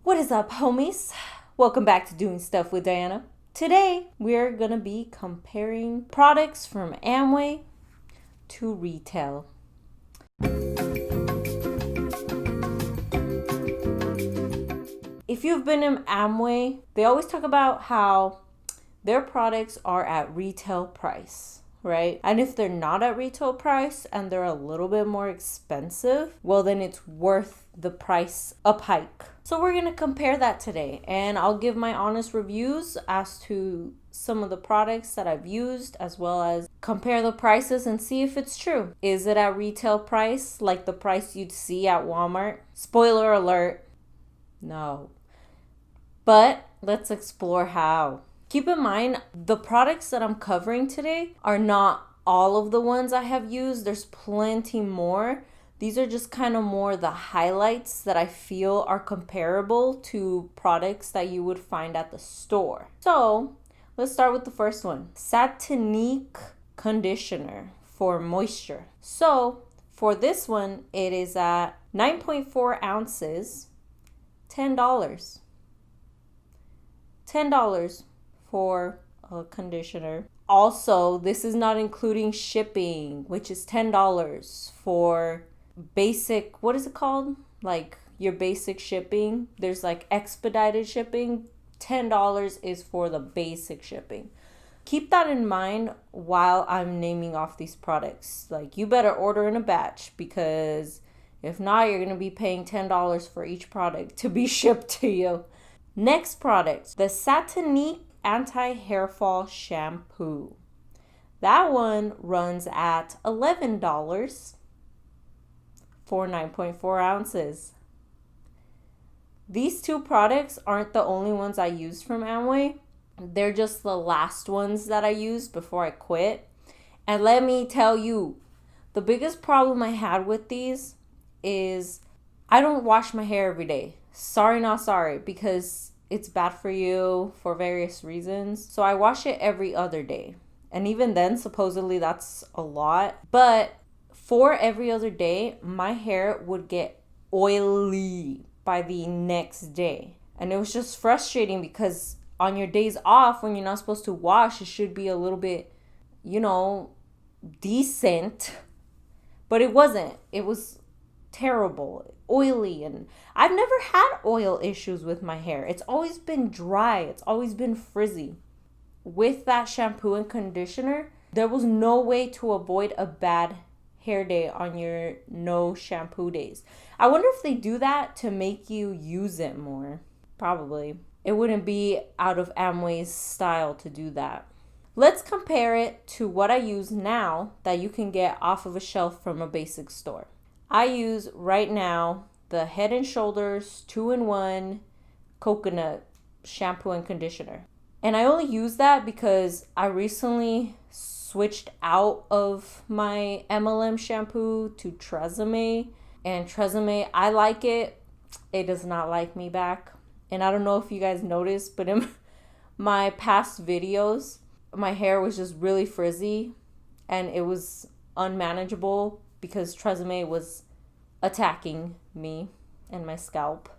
What is up, homies? Welcome back to Doing Stuff with Diana. Today, we're going to be comparing products from Amway to retail. If you've been in Amway, they always talk about how their products are at retail price, right? And if they're not at retail price and they're a little bit more expensive, well, then it's worth the price up hike. So we're going to compare that today, and I'll give my honest reviews as to some of the products that I've used, as well as compare the prices and see if it's true. Is it at retail price, like the price you'd see at Walmart? Spoiler alert, no. But let's explore how. Keep in mind, the products that I'm covering today are not all of the ones I have used. There's plenty more. These are just kind of more the highlights that I feel are comparable to products that you would find at the store. So let's start with the first one. Satinique conditioner for moisture. So for this one, it is at 9.4 ounces, $10. $10 for a conditioner. Also, this is not including shipping, which is $10 for basic, what is it called? Like your basic shipping. There's like expedited shipping. $10 is for the basic shipping. Keep that in mind while I'm naming off these products. Like, you better order in a batch, because if not, you're going to be paying $10 for each product to be shipped to you. Next product, the Satinique Anti-Hair Fall Shampoo. That one runs at $11 for 9.4 ounces. These two products aren't the only ones I used from Amway. They're just the last ones that I used before I quit. And let me tell you, the biggest problem I had with these is I don't wash my hair every day. Sorry, not sorry, because it's bad for you for various reasons. So I wash it every other day. And even then, supposedly that's a lot. But for every other day, my hair would get oily by the next day. And it was just frustrating, because on your days off, when you're not supposed to wash, it should be a little bit, decent. But it wasn't. It was terrible, oily, and I've never had oil issues with my hair. It's always been dry. It's always been frizzy. With that shampoo and conditioner, there was no way to avoid a bad hair day on your no shampoo days. I wonder if they do that to make you use it more. Probably. It wouldn't be out of Amway's style to do that. Let's compare it to what I use now that you can get off of a shelf from a basic store. I use right now the Head & Shoulders 2-in-1 coconut shampoo and conditioner. And I only use that because I recently switched out of my MLM shampoo to Tresemme. And Tresemme, I like it. It does not like me back. And I don't know if you guys noticed, but in my past videos, my hair was just really frizzy and it was unmanageable because Tresemme was attacking me and my scalp.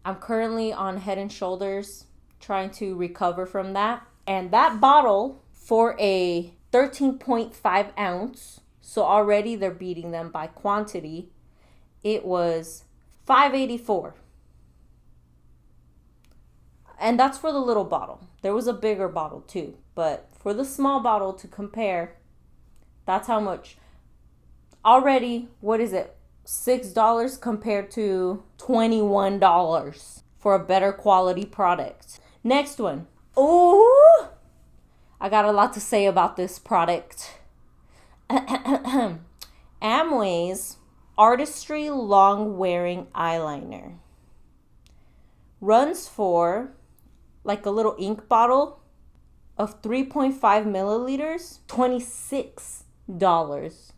I'm currently on Head & Shoulders, trying to recover from that. And that bottle, for a 13.5 ounce, so already they're beating them by quantity, it was $5.84. And that's for the little bottle. There was a bigger bottle too, but for the small bottle to compare, that's how much. Already, what is it? $6 compared to $21 for a better quality product. Next one. Oh, I got a lot to say about this product. Amway's Artistry Long Wearing Eyeliner runs for like a little ink bottle of 3.5 milliliters, $26.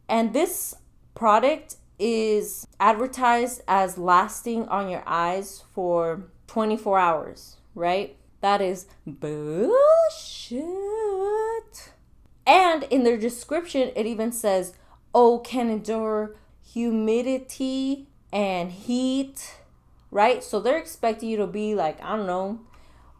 And this product is advertised as lasting on your eyes for 24 hours, right? That is bullshit. And in their description, it even says, oh, can endure humidity and heat right? So they're expecting you to be like, I don't know,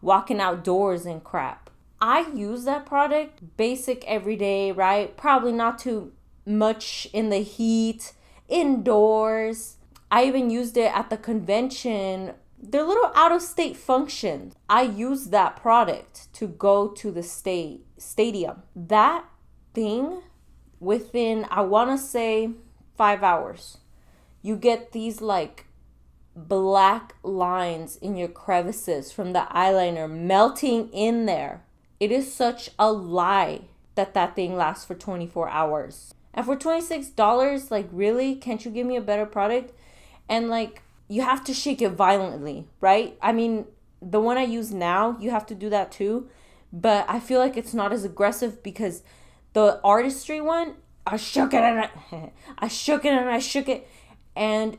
walking outdoors and crap. I use that product basic every day, right? Probably not too much in the heat, indoors. I even used it at the convention. They're little out of state functions. I used that product to go to the stadium. That thing, within, I want to say 5 hours, you get these like black lines in your crevices from the eyeliner melting in there. It is such a lie that that thing lasts for 24 hours. And for $26, like, really? Can't you give me a better product? And like, you have to shake it violently, right? I mean, the one I use now, you have to do that too. But I feel like it's not as aggressive because the Artistry one, I shook it and I shook it and I shook it. And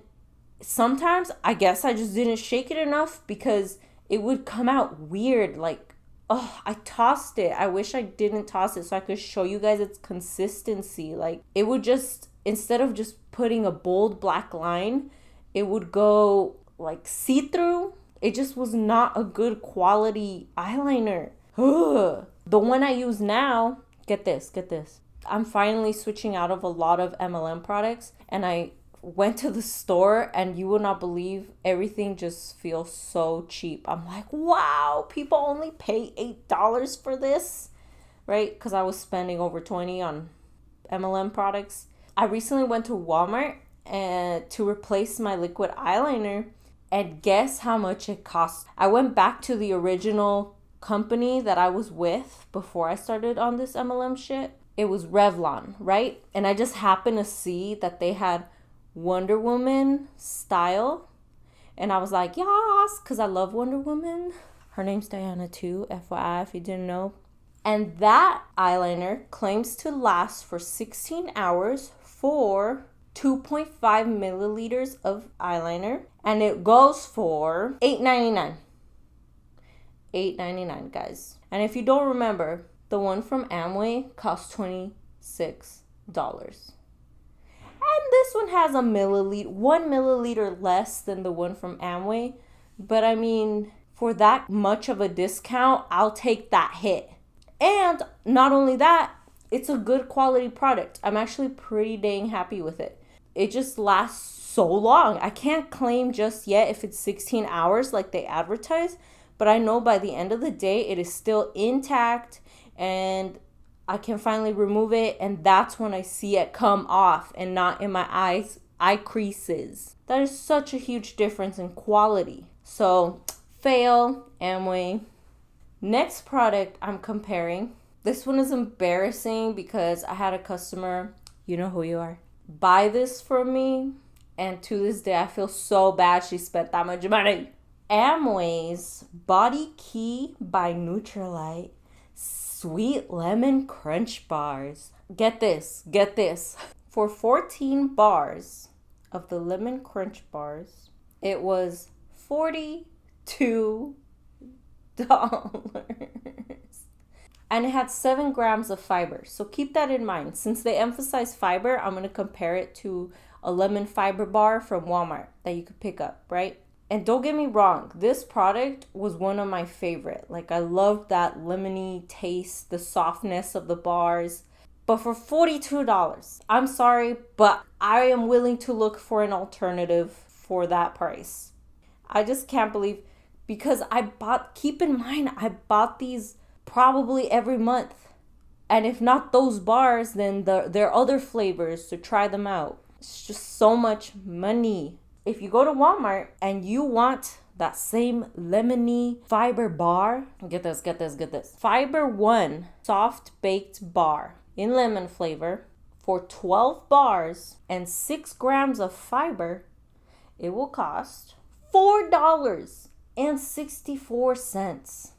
sometimes I guess I just didn't shake it enough because it would come out weird. Like, oh, I tossed it. I wish I didn't toss it so I could show you guys its consistency. Like, it would just, instead of just putting a bold black line, it would go like see-through. It just was not a good quality eyeliner. Ugh. The one I use now, get this. I'm finally switching out of a lot of MLM products, and I went to the store, and you will not believe, everything just feels so cheap. I'm like, wow, people only pay $8 for this, right? Because I was spending over $20 on MLM products. I recently went to Walmart and to replace my liquid eyeliner, and guess how much it cost? I went back to the original company that I was with before I started on this MLM shit. It was Revlon, right? And I just happened to see that they had Wonder Woman style, and I was like, yes, because I love Wonder Woman. Her name's Diana too, FYI, if you didn't know. And that eyeliner claims to last for 16 hours for 2.5 milliliters of eyeliner, and it goes for $8.99. $8.99, guys. And if you don't remember, the one from Amway cost $26. And this one has 1 milliliter less than the one from Amway. But I mean, for that much of a discount, I'll take that hit. And not only that, it's a good quality product. I'm actually pretty dang happy with it. It just lasts so long. I can't claim just yet if it's 16 hours like they advertise, but I know by the end of the day, it is still intact and I can finally remove it, and that's when I see it come off and not in my eye creases. That is such a huge difference in quality. So, fail, Amway. Next product I'm comparing. This one is embarrassing because I had a customer, you know who you are, buy this from me, and to this day I feel so bad she spent that much money. Amway's Body Key by Nutrilite Sweet Lemon Crunch Bars. Get this. For 14 bars of the Lemon Crunch Bars, it was $42. And it had 7 grams of fiber. So keep that in mind. Since they emphasize fiber, I'm going to compare it to a lemon fiber bar from Walmart that you could pick up, right? And don't get me wrong, this product was one of my favorite. Like, I loved that lemony taste, the softness of the bars. But for $42, I'm sorry, but I am willing to look for an alternative for that price. I just can't believe, because keep in mind, I bought these probably every month. And if not those bars, then their other flavors to try them out. It's just so much money. If you go to Walmart and you want that same lemony fiber bar, get this. Fiber One soft baked bar in lemon flavor for 12 bars and 6 grams of fiber, it will cost $4.64.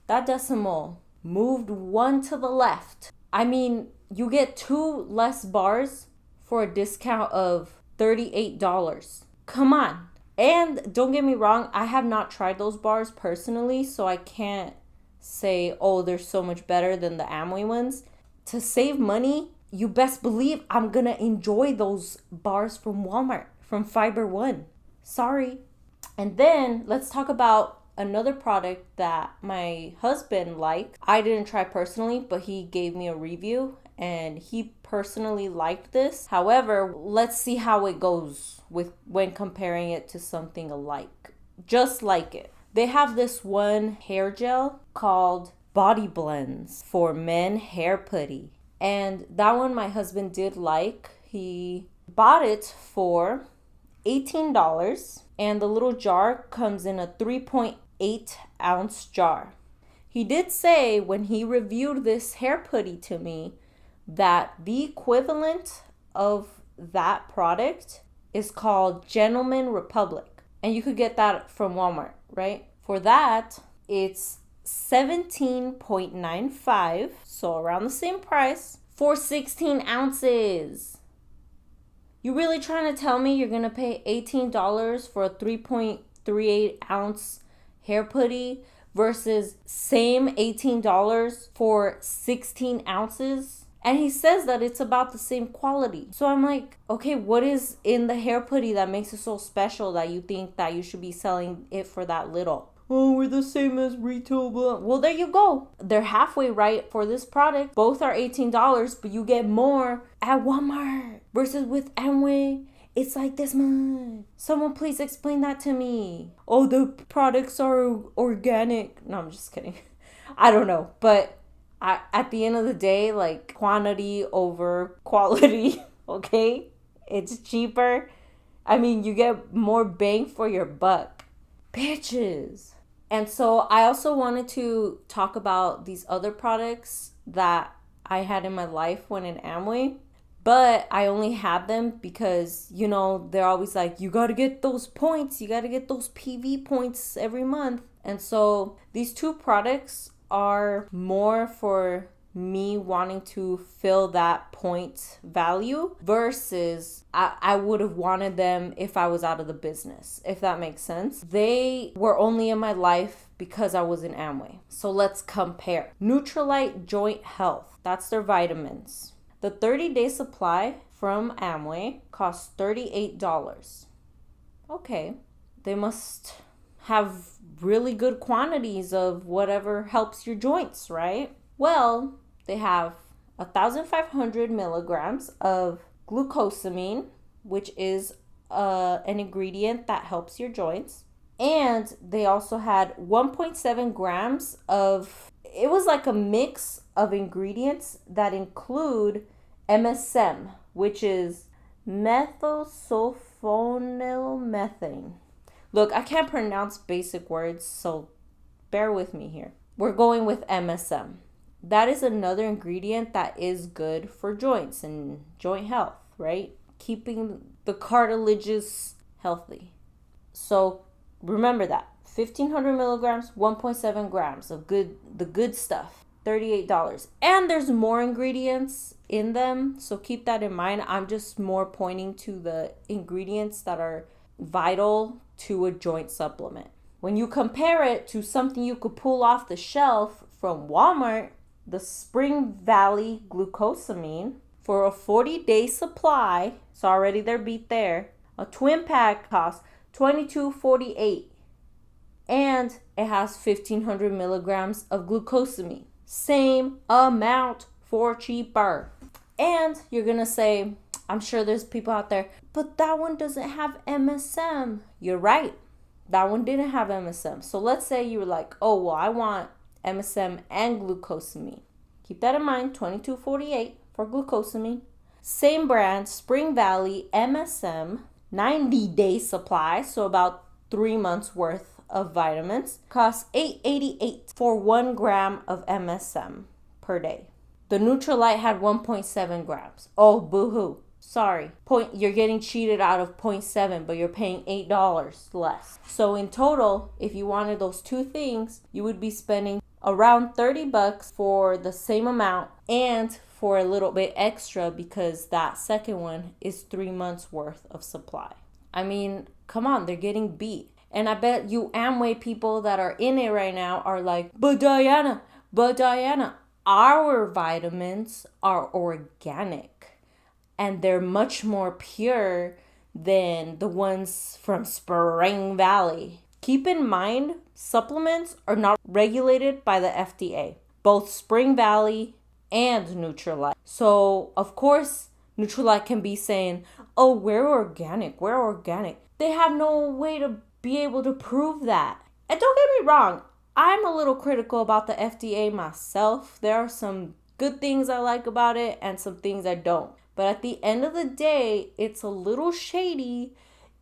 That decimal moved 1 to the left. I mean, you get 2 less bars for a discount of $38. Come on. And don't get me wrong, I have not tried those bars personally, so I can't say, oh, they're so much better than the Amway ones. To save money, you best believe I'm gonna enjoy those bars from Walmart, from Fiber One. Sorry. And then let's talk about another product that my husband liked. I didn't try personally, but he gave me a review and he personally liked this. However, let's see how it goes with when comparing it to something alike. Just like it. They have this one hair gel called Body Blends for Men Hair Putty. And that one my husband did like. He bought it for $18 and the little jar comes in a 3.8 ounce jar. He did say when he reviewed this hair putty to me that the equivalent of that product is called Gentleman Republic. And you could get that from Walmart, right? For that, it's $17.95, so around the same price, for 16 ounces. You really trying to tell me you're going to pay $18 for a 3.38 ounce hair putty versus same $18 for 16 ounces? And he says that it's about the same quality. So I'm like, okay, what is in the hair putty that makes it so special that you think that you should be selling it for that little? Oh, we're the same as retail. Well, there you go. They're halfway right for this product. Both are $18, but you get more at Walmart versus with Amway. It's like this much. Someone please explain that to me. Oh, the products are organic. No, I'm just kidding. I don't know. But at the end of the day, like quantity over quality, okay? It's cheaper. I mean, you get more bang for your buck. Bitches. And so I also wanted to talk about these other products that I had in my life when in Amway. But I only had them because, you know, they're always like, you got to get those points. You got to get those PV points every month. And so these two products are more for me wanting to fill that point value versus I would have wanted them if I was out of the business, if that makes sense. They were only in my life because I was in Amway. So let's compare. Nutrilite Joint Health, that's their vitamins. The 30-day supply from Amway costs $38. Okay, they must have really good quantities of whatever helps your joints, right? Well, they have 1,500 milligrams of glucosamine, which is an ingredient that helps your joints. And they also had 1.7 grams of, it was like a mix of ingredients that include MSM, which is methylsulfonylmethane. Look, I can't pronounce basic words, so bear with me here. We're going with MSM. That is another ingredient that is good for joints and joint health, right? Keeping the cartilages healthy. So remember that. 1,500 milligrams, 1.7 grams of the good stuff. $38. And there's more ingredients in them, so keep that in mind. I'm just more pointing to the ingredients that are vital to a joint supplement. When you compare it to something you could pull off the shelf from Walmart, the Spring Valley glucosamine, for a 40-day supply, so already they're beat there, a twin pack costs $22.48, and it has 1,500 milligrams of glucosamine. Same amount for cheaper. And you're gonna say, I'm sure there's people out there, but that one doesn't have MSM. You're right. That one didn't have MSM. So let's say you were like, oh, well, I want MSM and glucosamine. Keep that in mind, $22.48 for glucosamine. Same brand, Spring Valley MSM, 90-day supply, so about 3 months worth of vitamins, costs $8.88 for 1 gram of MSM per day. The Nutrilite had 1.7 grams. Oh, boo-hoo. Sorry. You're getting cheated out of 0.7, but you're paying $8 less. So in total, if you wanted those two things, you would be spending around $30 for the same amount and for a little bit extra because that second one is 3 months worth of supply. I mean, come on, they're getting beat. And I bet you Amway people that are in it right now are like, but Diana, our vitamins are organic and they're much more pure than the ones from Spring Valley. Keep in mind, supplements are not regulated by the FDA, both Spring Valley and Nutrilite. So, of course, Nutrilite can be saying, oh, we're organic. They have no way to be able to prove that. And don't get me wrong, I'm a little critical about the FDA myself. There are some good things I like about it and some things I don't. But at the end of the day, it's a little shady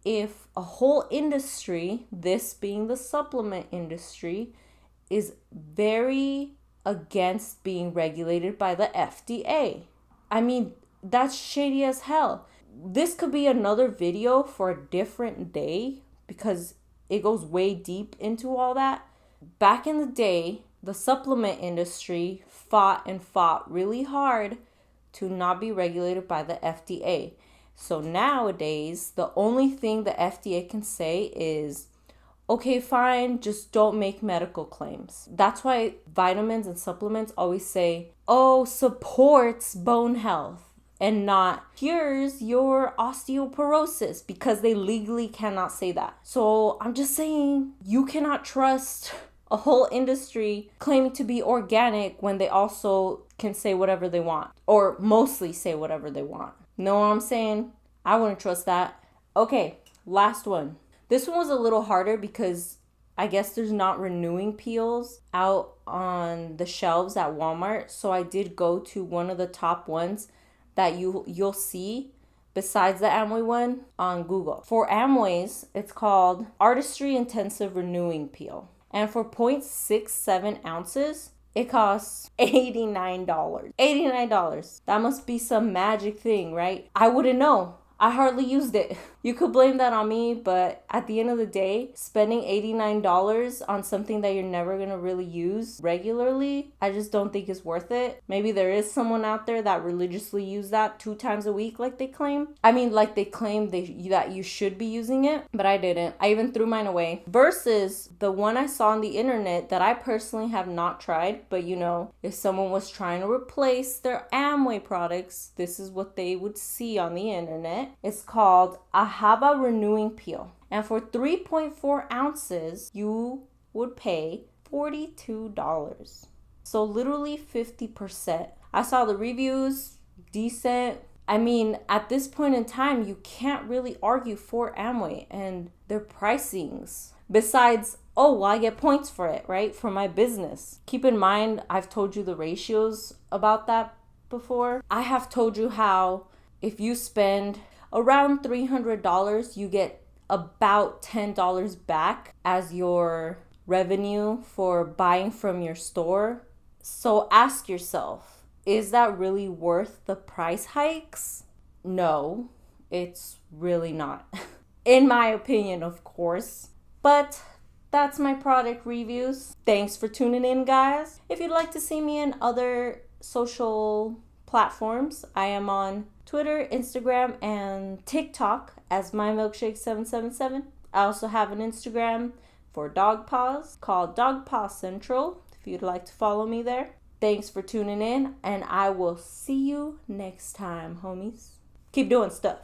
if a whole industry, this being the supplement industry, is very against being regulated by the FDA. I mean, that's shady as hell. This could be another video for a different day because it goes way deep into all that. Back in the day, the supplement industry fought really hard to not be regulated by the FDA. So nowadays, the only thing the FDA can say is, okay, fine, just don't make medical claims. That's why vitamins and supplements always say, oh, supports bone health and not cures your osteoporosis, because they legally cannot say that. So I'm just saying, you cannot trust a whole industry claiming to be organic when they also can say whatever they want, or mostly say whatever they want. Know what I'm saying? I wouldn't trust that. Okay, last one. This one was a little harder because I guess there's not renewing peels out on the shelves at Walmart. So I did go to one of the top ones that you'll see besides the Amway one on Google. For Amway's, it's called Artistry Intensive Renewing Peel. And for 0.67 ounces, it costs $89. $89. That must be some magic thing, right? I wouldn't know. I hardly used it. You could blame that on me, but at the end of the day, spending $89 on something that you're never going to really use regularly, I just don't think is worth it. Maybe there is someone out there that religiously use that 2 times a week like they claim. I mean, like they claim that you should be using it, but I didn't. I even threw mine away. Versus the one I saw on the internet that I personally have not tried, but you know, if someone was trying to replace their Amway products, this is what they would see on the internet. It's called Ahaba Renewing Peel. And for 3.4 ounces, you would pay $42. So literally 50%. I saw the reviews, decent. I mean, at this point in time, you can't really argue for Amway and their pricings. Besides, oh, well, I get points for it, right? For my business. Keep in mind, I've told you the ratios about that before. I have told you how if you spend around $300, you get about $10 back as your revenue for buying from your store. So ask yourself, is that really worth the price hikes? No, it's really not. In my opinion, of course. But that's my product reviews. Thanks for tuning in, guys. If you'd like to see me in other social platforms, I am on Twitter, Instagram, and TikTok as MyMilkshake777. I also have an Instagram for dog paws called Dog Paw Central, if you'd like to follow me there. Thanks for tuning in, and I will see you next time, homies. Keep doing stuff.